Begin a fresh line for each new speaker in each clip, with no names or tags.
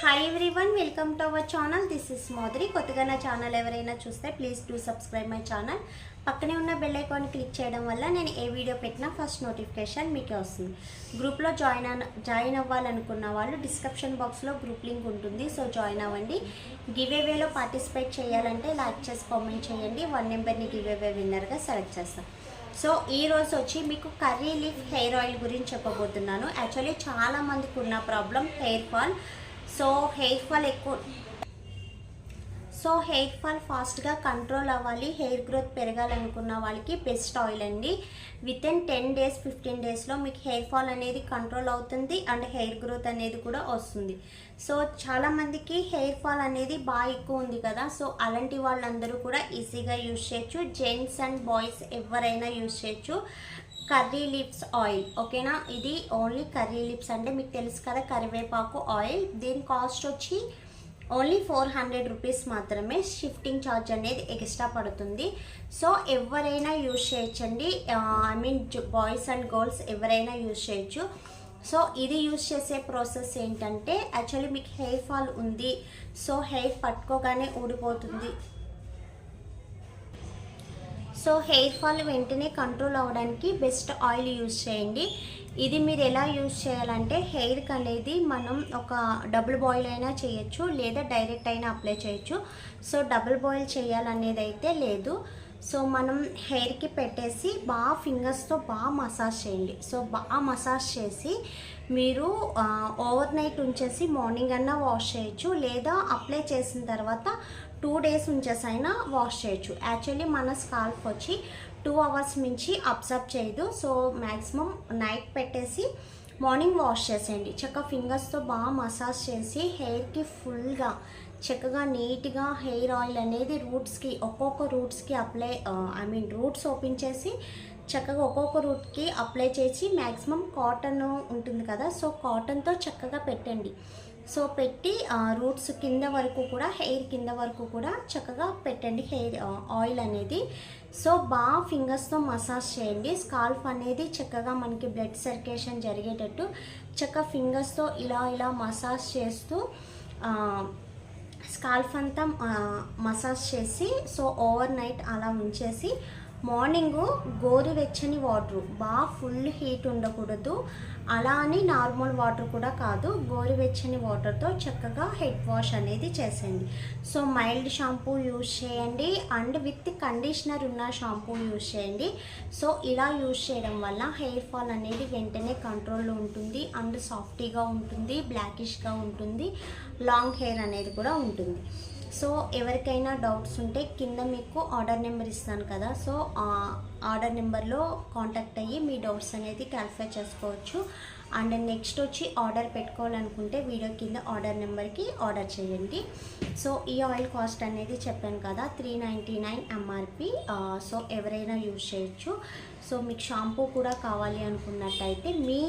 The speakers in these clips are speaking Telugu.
Hi everyone, welcome to our channel. This is మోదరి. కొత్తగా నా ఛానల్ ఎవరైనా చూస్తే please do subscribe my channel. పక్కనే ఉన్న బెల్ ఐకాన్ క్లిక్ చేయడం వల్ల నేను ఏ వీడియో పెట్టినా ఫస్ట్ నోటిఫికేషన్ మీకే వస్తుంది. గ్రూప్లో జాయిన్ అవ్వాలనుకున్న వాళ్ళు డిస్క్రిప్షన్ బాక్స్లో గ్రూప్ లింక్ ఉంటుంది, సో జాయిన్ అవ్వండి. గివ్ అవేలో పార్టిసిపేట్ చేయాలంటే లైక్ చేసి కామెంట్ చేయండి. 1 నెంబర్ని గివ్ అవే విన్నర్గా సెలెక్ట్ చేస్తాను. సో ఈరోజు వచ్చి మీకు కర్రీ లీఫ్ హెయిర్ ఆయిల్ గురించి చెప్పబోతున్నాను. యాక్చువల్లీ చాలామందికి ఉన్న problem hair fall. So hair fall ఫాస్ట్గా కంట్రోల్ అవ్వాలి, హెయిర్ గ్రోత్ పెరగాలనుకున్న వాళ్ళకి బెస్ట్ ఆయిల్ అండి. విత్ ఇన్ 10 days 15 daysలో మీకు హెయిర్ ఫాల్ అనేది కంట్రోల్ అవుతుంది అండ్ హెయిర్ గ్రోత్ అనేది కూడా వస్తుంది. సో చాలామందికి హెయిర్ ఫాల్ అనేది బాగా ఎక్కువ ఉంది కదా, సో అలాంటి వాళ్ళందరూ కూడా ఈజీగా యూజ్ చేయొచ్చు. జెంట్స్ అండ్ బాయ్స్ ఎవరైనా యూజ్ చేయొచ్చు. కర్రీ లీవ్స్ ఆయిల్, ఓకేనా. ఇది ఓన్లీ కర్రీ లీవ్స్ అంటే మీకు తెలుసు కదా, కరివేపాకు ఆయిల్. దీని కాస్ట్ వచ్చి ఓన్లీ 400 రూపీస్ మాత్రమే. షిఫ్టింగ్ ఛార్జ్ అనేది ఎక్స్ట్రా పడుతుంది. సో ఎవరైనా యూజ్ చేయొచ్చండి. I mean boys and girls ఎవరైనా యూజ్ చేయొచ్చు. సో ఇది యూజ్ చేసే ప్రాసెస్ ఏంటంటే, యాక్చువల్లీ మీకు హెయిర్ ఫాల్ ఉంది, సో హెయిర్ పట్టుకోగానే ఊడిపోతుంది. సో హెయిర్ ఫాల్ వెంటనే కంట్రోల్ అవ్వడానికి బెస్ట్ ఆయిల్ యూజ్ చేయండి. ఇది మీరు ఎలా యూజ్ చేయాలంటే, హెయిర్కి అనేది మనం ఒక డబుల్ బాయిల్ అయినా చేయొచ్చు, లేదా డైరెక్ట్ అయినా అప్లై చేయొచ్చు. సో డబుల్ బాయిల్ చేయాలనేది అయితే లేదు. సో మనం హెయిర్కి పెట్టేసి బాగా ఫింగర్స్తో బాగా మసాజ్ చేయండి. సో బాగా మసాజ్ చేసి మీరు ఓవర్ నైట్ ఉంచేసి మార్నింగ్ అన్నా వాష్ చేయొచ్చు, లేదా అప్లై చేసిన తర్వాత 2 days ఉంచేసి అయినా వాష్ చేయొచ్చు. యాక్చువల్లీ మన స్కాల్ప్ వచ్చి 2 hours మించి అబ్జర్వ్ చేయదు. సో మ్యాక్సిమం నైట్ పెట్టేసి మార్నింగ్ వాష్ చేసేయండి. చక్కగా ఫింగర్స్తో బాగా మసాజ్ చేసి హెయిర్కి ఫుల్గా చక్కగా నీట్గా హెయిర్ ఆయిల్ అనేది ఒక్కొక్క రూట్స్కి అప్లై రూట్స్ ఓపెన్ చేసి చక్కగా ఒక్కొక్క రూట్కి అప్లై చేసి మ్యాక్సిమం కాటన్ ఉంటుంది కదా, సో కాటన్తో చక్కగా పెట్టండి. సో పెట్టి రూట్స్ కింద వరకు కూడా, హెయిర్ కింద వరకు కూడా చక్కగా పెట్టండి హెయిర్ ఆయిల్ అనేది. సో బాగా ఫింగర్స్తో మసాజ్ చేయండి. స్కాల్ఫ్ అనేది చక్కగా మనకి బ్లడ్ సర్క్యులేషన్ జరిగేటట్టు చక్కగా ఫింగర్స్తో ఇలా మసాజ్ చేస్తూ స్కాల్ఫ్ అంతా మసాజ్ చేసి, సో ఓవర్ నైట్ అలా ఉంచేసి మార్నింగు గోరువెచ్చని వాటర్, బాగా ఫుల్ హీట్ ఉండకూడదు, అలా అని నార్మల్ వాటర్ కూడా కాదు, గోరువెచ్చని వాటర్తో చక్కగా హెడ్ వాష్ అనేది చేసేయండి. సో మైల్డ్ షాంపూ యూజ్ చేయండి అండ్ విత్ కండిషనర్ ఉన్న షాంపూ యూజ్ చేయండి. సో ఇలా యూజ్ చేయడం వల్ల హెయిర్ ఫాల్ అనేది వెంటనే కంట్రోల్లో ఉంటుంది అండ్ సాఫ్టీగా ఉంటుంది, బ్లాకిష్గా ఉంటుంది, లాంగ్ హెయిర్ అనేది కూడా ఉంటుంది. సో ఎవరికైనా డౌట్స్ ఉంటే కింద మీకు ఆర్డర్ నెంబర్ ఇస్తాను కదా, సో ఆర్డర్ నెంబర్లో కాంటాక్ట్ అయ్యి మీ డౌట్స్ అనేది క్లారిఫై చేసుకోవచ్చు. అండ్ నెక్స్ట్ వచ్చి ఆర్డర్ పెట్టుకోవాలనుకుంటే వీడియో కింద ఆర్డర్ నెంబర్కి ఆర్డర్ చేయండి. సో ఈ ఆయిల్ కాస్ట్ అనేది చెప్పాను కదా, 399 MRP. సో ఎవరైనా యూజ్ చేయొచ్చు. సో మీకు షాంపూ కూడా కావాలి అనుకున్నట్టయితే మీ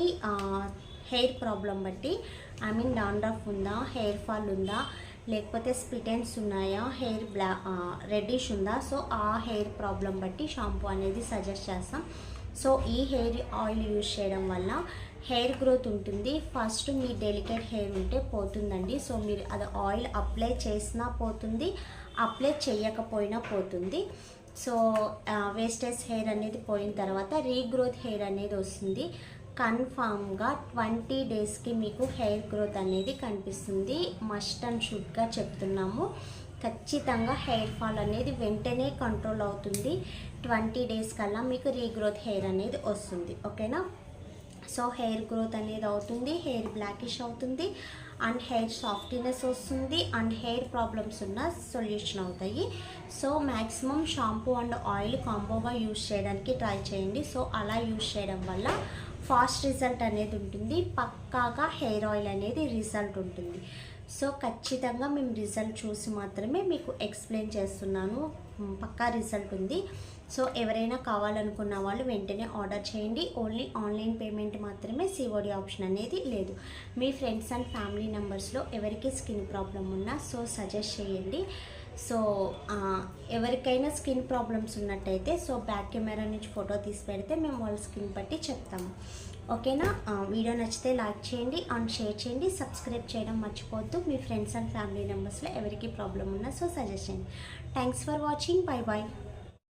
హెయిర్ ప్రాబ్లం బట్టి, డాండ్రఫ్ ఉందా, హెయిర్ ఫాల్ ఉందా, లేకపోతే స్ప్లిట్ ఎండ్స్ ఉన్నాయా, హెయిర్ రెడ్డిష్ ఉందా, సో ఆ హెయిర్ ప్రాబ్లం బట్టి షాంపూ అనేది సజెస్ట్ చేస్తాం. సో ఈ హెయిర్ ఆయిల్ యూజ్ చేయడం వల్ల హెయిర్ గ్రోత్ ఉంటుంది. ఫస్ట్ మీ డెలికేట్ హెయిర్ ఉంటే పోతుందండి. సో మీరు అది ఆయిల్ అప్లై చేసినా పోతుంది, అప్లై చేయకపోయినా పోతుంది. సో వేస్టేజ్ హెయిర్ అనేది పోయిన తర్వాత రీగ్రోత్ హెయిర్ అనేది వస్తుంది. కన్ఫామ్గా 20 daysకి మీకు హెయిర్ గ్రోత్ అనేది కనిపిస్తుంది. మస్ట్ అండ్ షుడ్గా చెప్తున్నాము. ఖచ్చితంగా హెయిర్ ఫాల్ అనేది వెంటనే కంట్రోల్ అవుతుంది. 20 days కల్లా మీకు రీగ్రోత్ హెయిర్ అనేది వస్తుంది, ఓకేనా. సో హెయిర్ గ్రోత్ అనేది అవుతుంది, హెయిర్ బ్లాకిష్ అవుతుంది అండ్ హెయిర్ సాఫ్టీనెస్ వస్తుంది అండ్ హెయిర్ ప్రాబ్లమ్స్ ఉన్న సొల్యూషన్ అవుతాయి. So maximum shampoo and oil కాంబోగా యూజ్ చేయడానికి ట్రై చేయండి. సో అలా యూజ్ చేయడం వల్ల ఫాస్ట్ రిజల్ట్ అనేది ఉంటుంది, పక్కాగా హెయిర్ ఆయిల్ అనేది రిజల్ట్ ఉంటుంది. సో ఖచ్చితంగా మేము రిజల్ట్ చూసి మాత్రమే మీకు ఎక్స్ప్లెయిన్ చేస్తున్నాను, పక్కా రిజల్ట్ ఉంది. సో ఎవరైనా కావాలనుకున్న వాళ్ళు వెంటనే ఆర్డర్ చేయండి. ఓన్లీ ఆన్లైన్ పేమెంట్ మాత్రమే, COD ఆప్షన్ అనేది లేదు. మీ ఫ్రెండ్స్ అండ్ ఫ్యామిలీ మెంబర్స్లో ఎవరికి స్కిన్ ప్రాబ్లం ఉన్నా సో సజెస్ట్ చేయండి. సో ఎవరికైనా స్కిన్ ప్రాబ్లమ్స్ ఉన్నట్టయితే సో బ్యాక్ కెమెరా నుంచి ఫోటో తీసి పెడితే మేము వాళ్ళ స్కిన్ బట్టి చెప్తాము, ఓకేనా? వీడియో నచ్చితే లైక్ చేయండి అండ్ షేర్ చేయండి, సబ్స్క్రైబ్ చేయడం మర్చిపోవద్దు. మీ ఫ్రెండ్స్ అండ్ ఫ్యామిలీ మెంబర్స్లో ఎవరికి ప్రాబ్లం ఉన్నా సో సజెస్ట్ చేయండి. Thanks for watching. Bye bye.